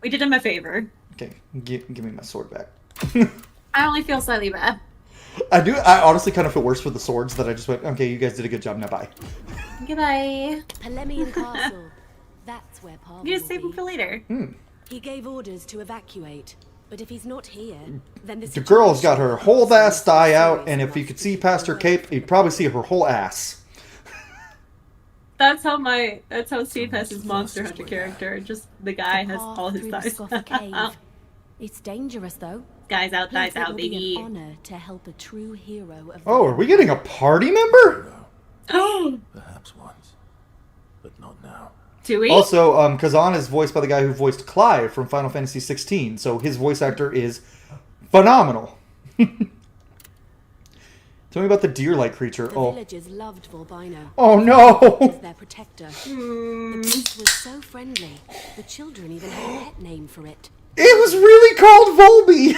him a favor. Okay, give me my sword back. I only feel slightly bad. I honestly kind of feel worse for the swords that I just went, okay, you guys did a good job, now bye. Goodbye. Polemian Castle. That's where Pavel You just will save him be. for later. He gave orders to evacuate, but if he's not here, then The girl's got her whole ass thigh out, and if you could see past her cape, you'd probably see her whole ass. That's how Steve has his Monster Hunter character. Just the guy has all his thighs out. It's dangerous though. Guys out, thighs out, baby. An honor to help a true hero of Oh, are we getting a party member? Perhaps once, but not now. Do we? Also, Khazan is voiced by the guy who voiced Clive from Final Fantasy 16, so his voice actor is phenomenal. Tell me about the deer-like creature. The villagers loved Volbaino. Oh no! As their protector. The beast was so friendly. The children even had a pet name for it. It was really called Volby!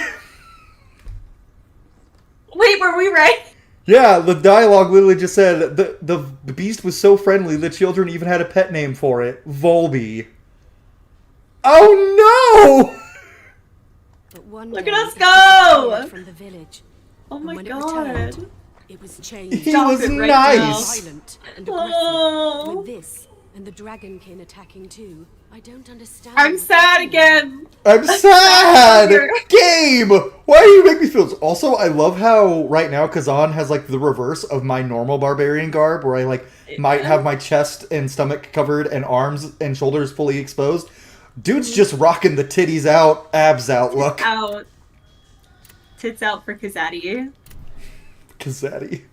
Wait, were we right? Yeah, the dialogue literally just said the beast was so friendly the children even had a pet name for it. Volby. Oh no! But one Look day, at us it go! disappeared from the village. Oh my And when god. It returned, it was changed. He Stop was it right nice! Violent and aggressive. Oh. With this and the dragonkin attacking too, I don't understand. I'm what's sad happening. again. I'm sad! Here. Game! Why do you make me feel this? Also, I love how right now Khazan has like the reverse of my normal barbarian garb, where I like might have my chest and stomach covered and arms and shoulders fully exposed. Dude's just rocking the titties out, abs out look. Out. Tits out for Kazadi. Kazadi.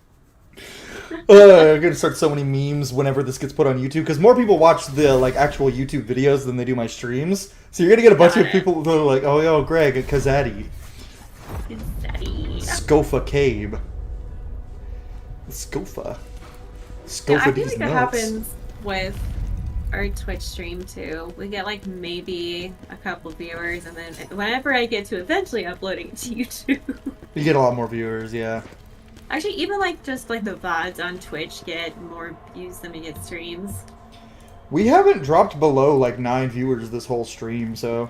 I'm gonna start so many memes whenever this gets put on YouTube, because more people watch the like actual YouTube videos than they do my streams. So you're gonna get a bunch of people that are like, "Oh, yo, Greg, Kazadi, Kazadi. Scofa Cabe, Scofa." Yeah, I feel these like nuts. that happens with our Twitch stream too. We get like maybe a couple viewers, and then whenever I get to eventually uploading it to YouTube. You get a lot more viewers, yeah. Actually, even like just like the VODs on Twitch get more views than we get streams. We haven't dropped below like 9 viewers this whole stream, so